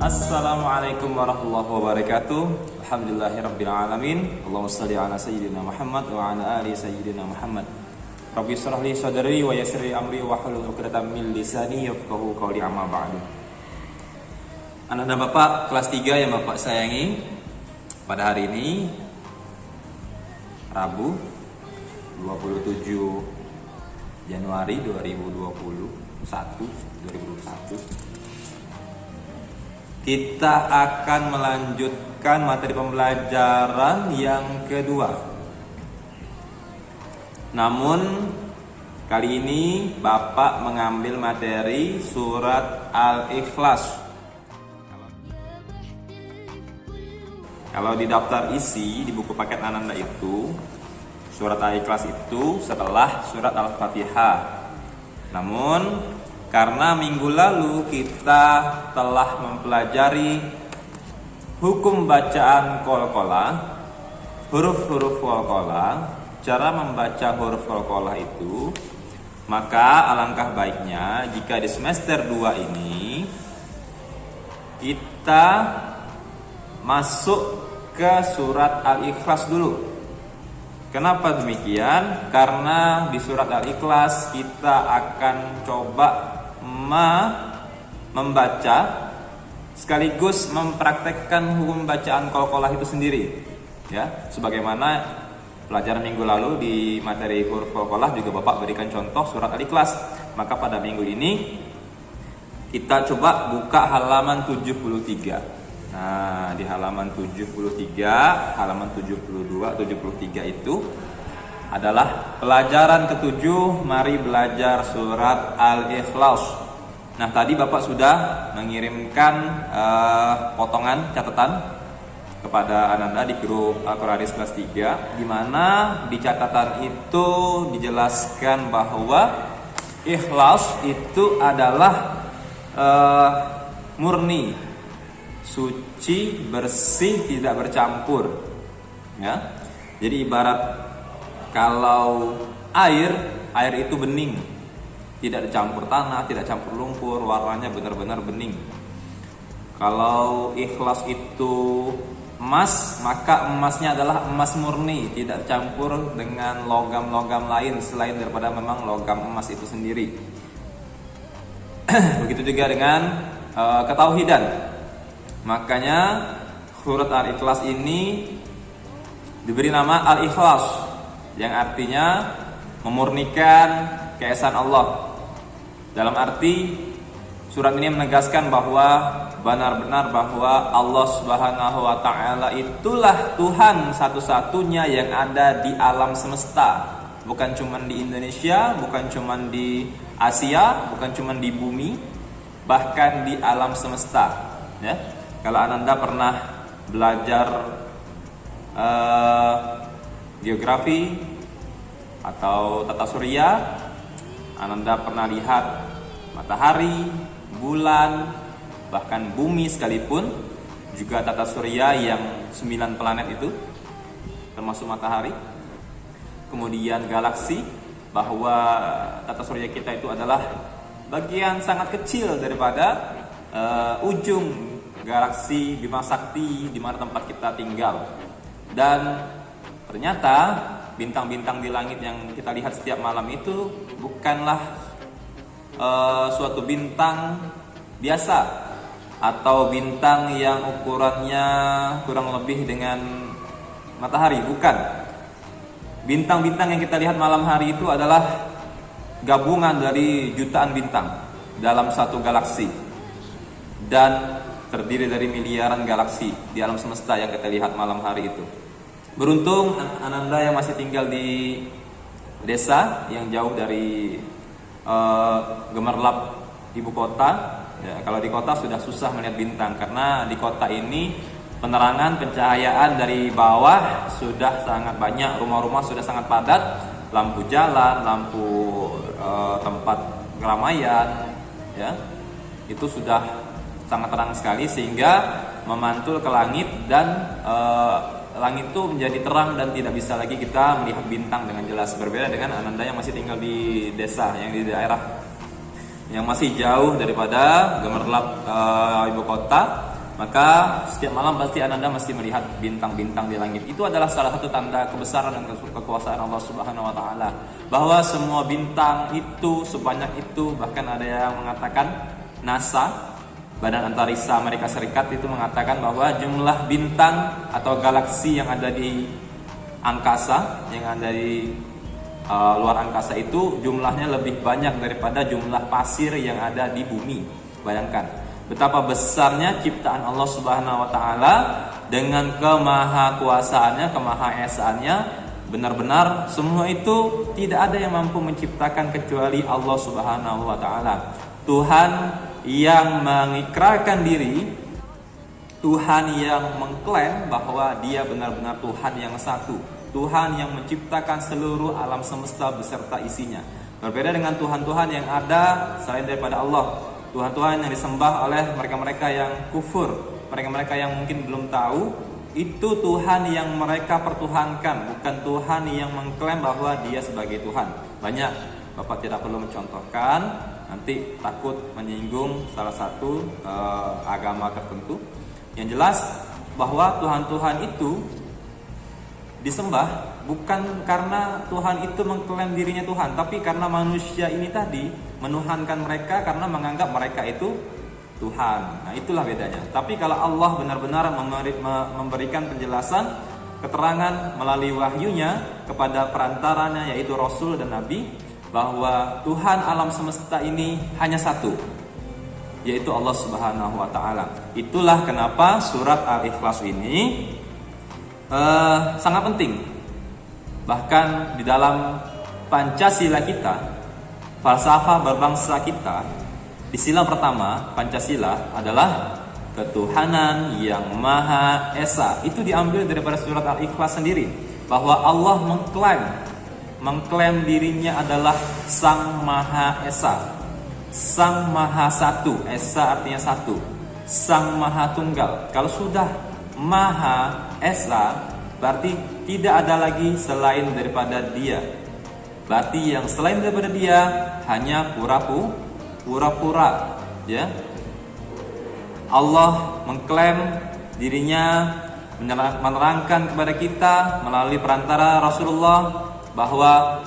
Assalamualaikum warahmatullahi wabarakatuh. Alhamdulillahirrabbilalamin. Allahumma salli ala sayyidina Muhammad wa ala ali sayyidina Muhammad. Rabbi shrah li sadri wa yassir li amri wa hlul 'uqdatam min lisani yafqahu qawli, amma ba'du. Anak dan Bapak kelas 3 yang Bapak sayangi, pada hari ini Rabu 27 Januari 2021 kita akan melanjutkan materi pembelajaran yang kedua. Namun kali ini Bapak mengambil materi surat Al-Ikhlas. Kalau di daftar isi di buku paket Ananda itu, surat Al-Ikhlas itu setelah surat Al-Fatihah. Namun karena minggu lalu kita telah mempelajari hukum bacaan qalqalah, huruf-huruf qalqalah, cara membaca huruf qalqalah itu, maka alangkah baiknya jika di semester 2 ini kita masuk ke surat Al-Ikhlas dulu. Kenapa demikian? Karena di surat Al-Ikhlas kita akan coba membaca sekaligus mempraktekkan hukum bacaan qalqalah itu sendiri, ya. Sebagaimana pelajaran minggu lalu di materi huruf qalqalah juga Bapak berikan contoh surat Al-Ikhlas. Maka pada minggu ini kita coba buka halaman 73. Nah, di halaman 73, halaman 72, 73 itu adalah pelajaran ketujuh. Mari belajar surat Al-Ikhlas. Nah, tadi Bapak sudah mengirimkan potongan catatan kepada Ananda di grup Al-Quranis kelas 3, di mana di catatan itu dijelaskan bahwa ikhlas itu adalah murni, suci, bersih, tidak bercampur, ya. Jadi ibarat kalau air itu bening, tidak dicampur tanah, tidak campur lumpur, warnanya benar-benar bening. Kalau ikhlas itu emas, maka emasnya adalah emas murni, tidak campur dengan logam-logam lain selain daripada memang logam emas itu sendiri. Begitu juga dengan ketauhidan. Makanya surat Al-Ikhlas ini diberi nama Al-Ikhlas, yang artinya memurnikan keesaan Allah. Dalam arti surat ini menegaskan bahwa benar-benar bahwa Allah Subhanahu wa taala itulah Tuhan satu-satunya yang ada di alam semesta. Bukan cuma di Indonesia, bukan cuma di Asia, bukan cuma di bumi, bahkan di alam semesta, ya. Kalau Ananda pernah belajar geografi atau tata surya, Ananda pernah lihat matahari, bulan, bahkan bumi sekalipun, juga tata surya yang 9 planet itu termasuk matahari, kemudian galaksi, bahwa tata surya kita itu adalah bagian sangat kecil daripada ujung galaksi Bima Sakti di mana tempat kita tinggal. Dan ternyata bintang-bintang di langit yang kita lihat setiap malam itu bukanlah suatu bintang biasa atau bintang yang ukurannya kurang lebih dengan matahari, bukan. Bintang-bintang yang kita lihat malam hari itu adalah gabungan dari jutaan bintang dalam satu galaksi, dan terdiri dari miliaran galaksi di alam semesta yang kita lihat malam hari itu. Beruntung Ananda yang masih tinggal di desa yang jauh dari gemerlap ibu kota, ya. Kalau di kota sudah susah melihat bintang, karena di kota ini penerangan, pencahayaan dari bawah sudah sangat banyak, rumah-rumah sudah sangat padat, lampu jalan, lampu tempat keramaian, ya, itu sudah sangat terang sekali sehingga memantul ke langit, dan langit itu menjadi terang dan tidak bisa lagi kita melihat bintang dengan jelas. Berbeda dengan Ananda yang masih tinggal di desa, yang di daerah yang masih jauh daripada gemerlap ibu kota. Maka setiap malam pasti Ananda mesti melihat bintang-bintang di langit. Itu adalah salah satu tanda kebesaran dan kekuasaan Allah Subhanahu wa taala. Bahwa semua bintang itu sebanyak itu, bahkan ada yang mengatakan NASA, Badan Antariksa Amerika Serikat itu mengatakan bahwa jumlah bintang atau galaksi yang ada di angkasa, yang ada di luar angkasa itu jumlahnya lebih banyak daripada jumlah pasir yang ada di bumi. Bayangkan betapa besarnya ciptaan Allah Subhanahu wa taala dengan kemahakuasaannya, kemahaesaannya. Benar-benar semua itu tidak ada yang mampu menciptakan kecuali Allah Subhanahu wa taala. Tuhan yang mengikrarkan diri, Tuhan yang mengklaim bahwa Dia benar-benar Tuhan yang satu, Tuhan yang menciptakan seluruh alam semesta beserta isinya. Berbeda dengan Tuhan-Tuhan yang ada selain daripada Allah. Tuhan-Tuhan yang disembah oleh mereka-mereka yang kufur, mereka-mereka yang mungkin belum tahu, itu Tuhan yang mereka pertuhankan, bukan Tuhan yang mengklaim bahwa Dia sebagai Tuhan. Banyak, Bapak tidak perlu mencontohkan, nanti takut menyinggung salah satu agama tertentu. Yang jelas bahwa Tuhan-Tuhan itu disembah bukan karena Tuhan itu mengklaim dirinya Tuhan, tapi karena manusia ini tadi menuhankan mereka karena menganggap mereka itu Tuhan. Nah, itulah bedanya. Tapi kalau Allah benar-benar memberikan penjelasan, keterangan melalui wahyunya kepada perantaranya yaitu Rasul dan Nabi, bahwa Tuhan alam semesta ini hanya satu, yaitu Allah Subhanahu wa taala. Itulah kenapa surat Al-Ikhlas ini sangat penting. Bahkan di dalam Pancasila kita, falsafah berbangsa kita, di sila pertama Pancasila adalah ketuhanan yang Maha Esa. Itu diambil daripada surat Al-Ikhlas sendiri, bahwa Allah mengklaim dirinya adalah Sang Maha Esa, Sang Maha Satu. Esa artinya satu, Sang Maha Tunggal. Kalau sudah Maha Esa, berarti tidak ada lagi selain daripada Dia. Berarti yang selain daripada Dia hanya pura-pura, ya. Allah mengklaim dirinya, menerangkan kepada kita melalui perantara Rasulullah bahwa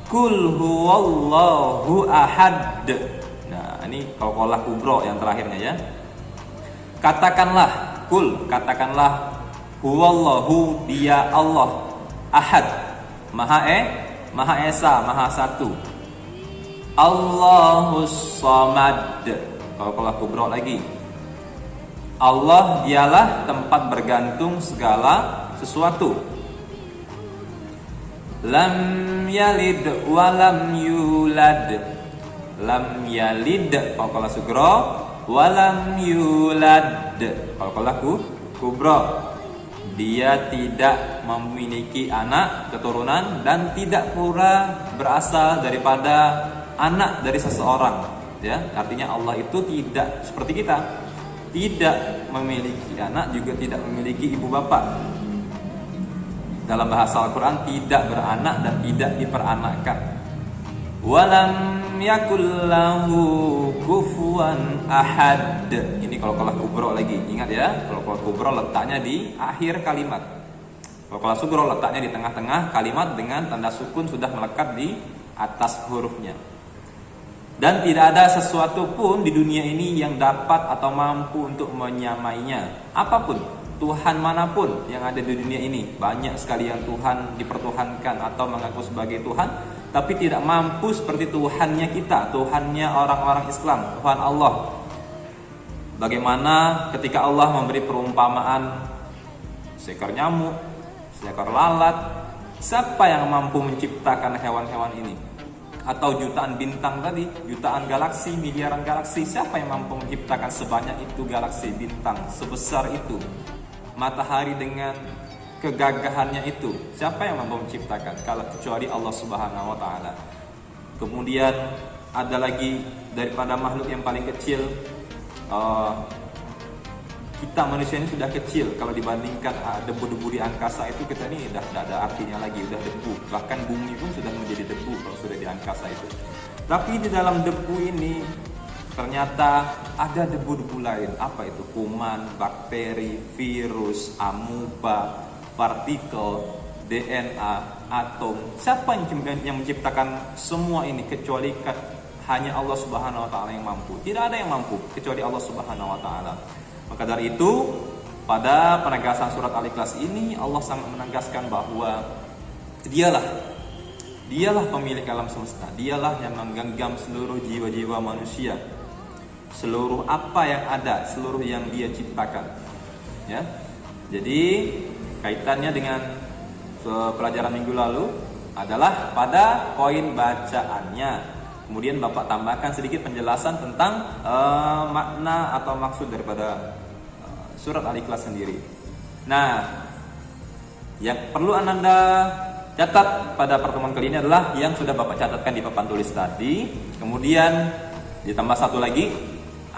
Kul huwallahu ahad. Nah, ini qalqalah kubro yang terakhirnya, ya. Katakanlah, katakanlah, huwallahu, Dia Allah, ahad, Maha Esa, Maha Satu. Allahus Samad. Qalqalah kubro lagi. Allah dialah tempat bergantung segala sesuatu. Lam yalid walam yulad. Lam yalid qalqalah sugro, walam yulad qalqalah kubro. Dia tidak memiliki anak keturunan dan tidak pula berasal daripada anak dari seseorang, ya. Artinya Allah itu tidak seperti kita, tidak memiliki anak, juga tidak memiliki ibu bapak. Dalam bahasa Al-Quran, tidak beranak dan tidak diperanakkan. Walam yakullahu kufuwan ahad. Ini qalqalah kubro lagi. Ingat, ya, qalqalah kubro letaknya di akhir kalimat. Qalqalah sugro letaknya di tengah-tengah kalimat dengan tanda sukun sudah melekat di atas hurufnya. Dan tidak ada sesuatu pun di dunia ini yang dapat atau mampu untuk menyamainya. Apapun, Tuhan manapun yang ada di dunia ini, banyak sekali yang Tuhan dipertuhankan atau mengaku sebagai Tuhan, tapi tidak mampu seperti Tuhannya kita, Tuhannya orang-orang Islam, Tuhan Allah. Bagaimana ketika Allah memberi perumpamaan seekor nyamuk, seekor lalat, siapa yang mampu menciptakan hewan-hewan ini? Atau jutaan bintang tadi, jutaan galaksi, miliaran galaksi, siapa yang mampu menciptakan sebanyak itu galaksi, bintang, sebesar itu? Matahari dengan kegagahannya itu, siapa yang mampu menciptakan kalau kecuali Allah Subhanahu wa taala. Kemudian ada lagi daripada makhluk yang paling kecil, kita manusia ini sudah kecil kalau dibandingkan debu-debu di angkasa itu. Kita ini sudah tidak ada artinya lagi, sudah debu. Bahkan bumi pun sudah menjadi debu kalau sudah di angkasa itu. Tapi di dalam debu ini ternyata ada debu-debu lain. Apa itu? Kuman, bakteri, virus, amuba, partikel, DNA, atom. Siapa yang menciptakan semua ini kecuali hanya Allah Subhanahu wa taala yang mampu. Tidak ada yang mampu kecuali Allah Subhanahu wa taala. Maka dari itu, pada penegasan surat Al-Ikhlas ini Allah sangat menegaskan bahwa Dialah pemilik alam semesta. Dialah yang menggenggam seluruh jiwa-jiwa manusia, seluruh apa yang ada, seluruh yang Dia ciptakan. Ya. Jadi kaitannya dengan pelajaran minggu lalu adalah pada poin bacaannya. Kemudian Bapak tambahkan sedikit penjelasan tentang makna atau maksud daripada surat Al-Ikhlas sendiri. Nah, yang perlu Ananda catat pada pertemuan kali ini adalah yang sudah Bapak catatkan di papan tulis tadi. Kemudian ditambah satu lagi,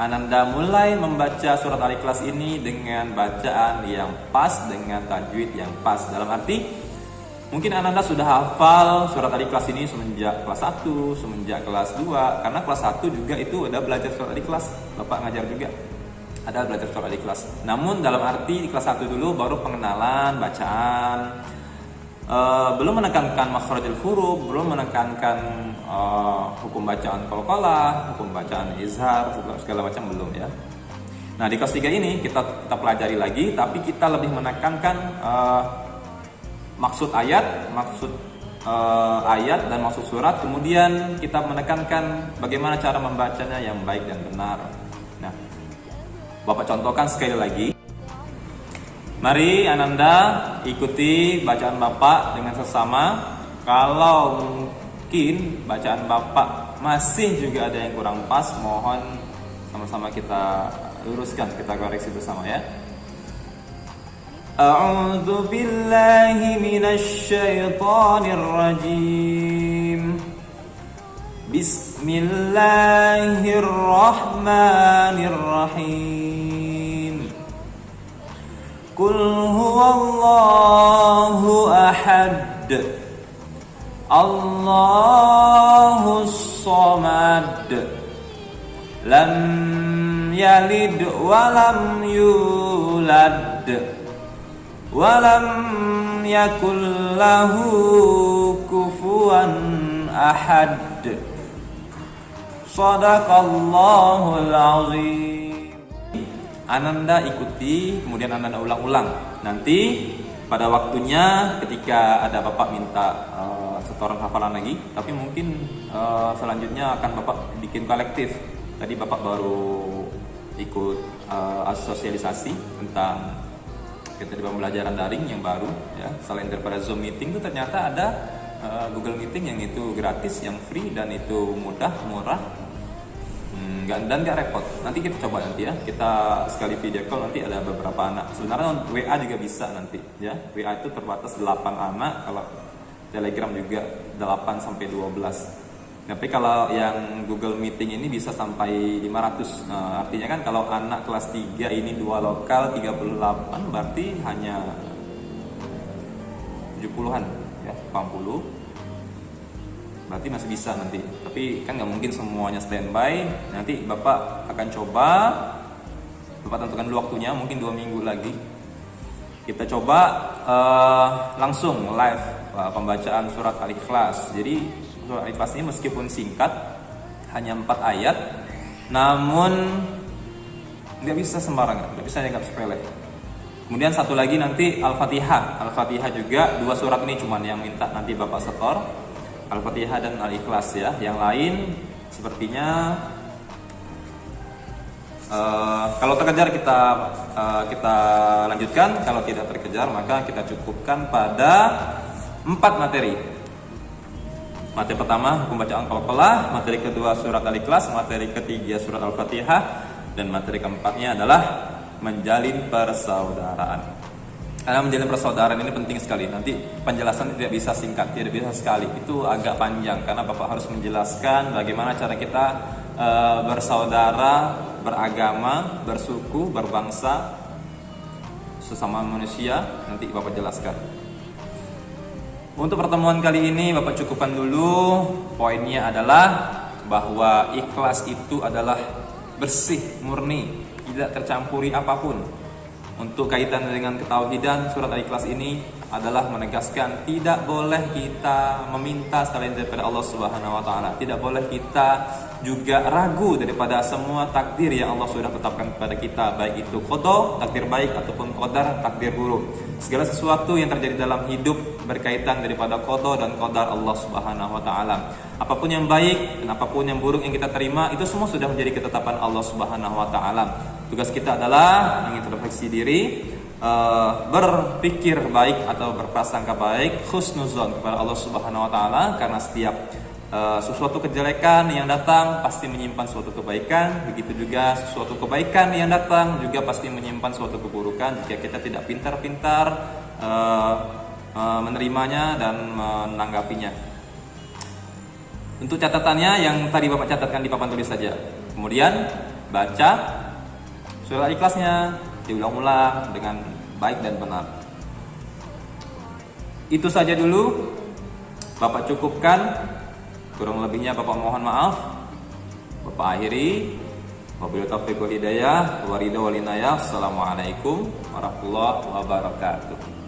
Ananda mulai membaca surat Al-Ikhlas ini dengan bacaan yang pas, dengan tajwid yang pas. Dalam arti, mungkin Ananda sudah hafal surat Al-Ikhlas ini semenjak kelas 1, semenjak kelas 2. Karena kelas 1 juga itu ada belajar surat Al-Ikhlas. Bapak ngajar juga, ada belajar surat Al-Ikhlas. Namun dalam arti di kelas 1 dulu baru pengenalan, bacaan, belum menekankan makhrajul huruf, belum menekankan hukum bacaan qalqalah, hukum bacaan izhar, segala macam belum ya. Nah, di kelas 3 ini kita pelajari lagi, tapi kita lebih menekankan maksud ayat dan maksud surat. Kemudian kita menekankan bagaimana cara membacanya yang baik dan benar. Nah, Bapak contohkan sekali lagi. Mari Ananda ikuti bacaan Bapak dengan sesama. Kalau mungkin bacaan Bapak masih juga ada yang kurang pas, mohon sama-sama kita luruskan, kita koreksi bersama ya. A'udzu billahi minasy syaithanir rajim. Bismillahirrahmanirrahim. Qul huwallahu ahad, Allahus samad, lam yalid walam yulad, walam yakul lahu kufuwan ahad. Shadaqallahul azim. Ananda ikuti, kemudian Ananda ulang-ulang. Nanti pada waktunya ketika ada Bapak minta setoran hafalan lagi, tapi mungkin selanjutnya akan Bapak bikin kolektif. Tadi Bapak baru ikut sosialisasi tentang keterlibatan pembelajaran daring yang baru ya. Selain daripada Zoom meeting itu ternyata ada Google Meeting yang itu gratis, yang free, dan itu mudah, murah, dan gak repot. Nanti kita coba nanti ya, kita sekali video call, nanti ada beberapa anak. Sebenarnya WA juga bisa nanti ya. WA itu terbatas 8 anak, kalau Telegram juga 8 sampai 12. Tapi kalau yang Google Meeting ini bisa sampai 500. Artinya kan kalau anak kelas 3 ini 2 lokal 38, berarti hanya 70-an ya, 80. Berarti masih bisa nanti. Tapi kan nggak mungkin semuanya standby. Nanti Bapak akan coba, Bapak tentukan dulu waktunya, mungkin 2 minggu lagi. Kita coba langsung live pembacaan surat Al-Ikhlas. Jadi surat Al-Ikhlas ini meskipun singkat, hanya 4 ayat, namun nggak bisa sembarangan, nggak bisa dianggap sepele. Kemudian satu lagi nanti Al-Fatihah. Al-Fatihah juga 2 surat ini cuman yang minta nanti Bapak setor. Al-Fatihah dan Al-Ikhlas ya. Yang lain sepertinya kalau terkejar kita lanjutkan, kalau tidak terkejar maka kita cukupkan pada 4 materi. Materi pertama hukum bacaan qalqalah, materi kedua surat Al-Ikhlas, materi ketiga surat Al-Fatihah, dan materi keempatnya adalah menjalin persaudaraan. Karena menjalin persaudaraan ini penting sekali. Nanti penjelasan tidak bisa singkat, tidak bisa sekali. Itu agak panjang karena Bapak harus menjelaskan bagaimana cara kita bersaudara, beragama, bersuku, berbangsa, sesama manusia. Nanti Bapak jelaskan. Untuk pertemuan kali ini Bapak cukupkan dulu. Poinnya adalah bahwa ikhlas itu adalah bersih, murni, tidak tercampuri apapun. Untuk kaitan dengan ketauhidan, surat Al-Ikhlas ini adalah menegaskan tidak boleh kita meminta selain daripada Allah Subhanahu wa taala. Tidak boleh kita juga ragu daripada semua takdir yang Allah sudah tetapkan kepada kita, baik itu qada, takdir baik, ataupun qadar, takdir buruk. Segala sesuatu yang terjadi dalam hidup berkaitan daripada qada dan qadar Allah Subhanahu wa taala. Apapun yang baik dan apapun yang buruk yang kita terima, itu semua sudah menjadi ketetapan Allah Subhanahu wa taala. Tugas kita adalah mengintrospeksi diri, berpikir baik atau berprasangka baik, husnuzon kepada Allah Subhanahu wa taala, karena setiap sesuatu kejelekan yang datang pasti menyimpan suatu kebaikan. Begitu juga sesuatu kebaikan yang datang juga pasti menyimpan suatu keburukan jika kita tidak pintar-pintar menerimanya dan menanggapinya. Untuk catatannya yang tadi Bapak catatkan di papan tulis saja. Kemudian baca surah Ikhlasnya, diulang-ulang dengan baik dan benar. Itu saja dulu Bapak cukupkan. Kurang lebihnya Bapak mohon maaf. Bapak akhiri. Wabillahi taufiq wal hidayah, wa ridha wal inayah. Assalamualaikum warahmatullahi wabarakatuh.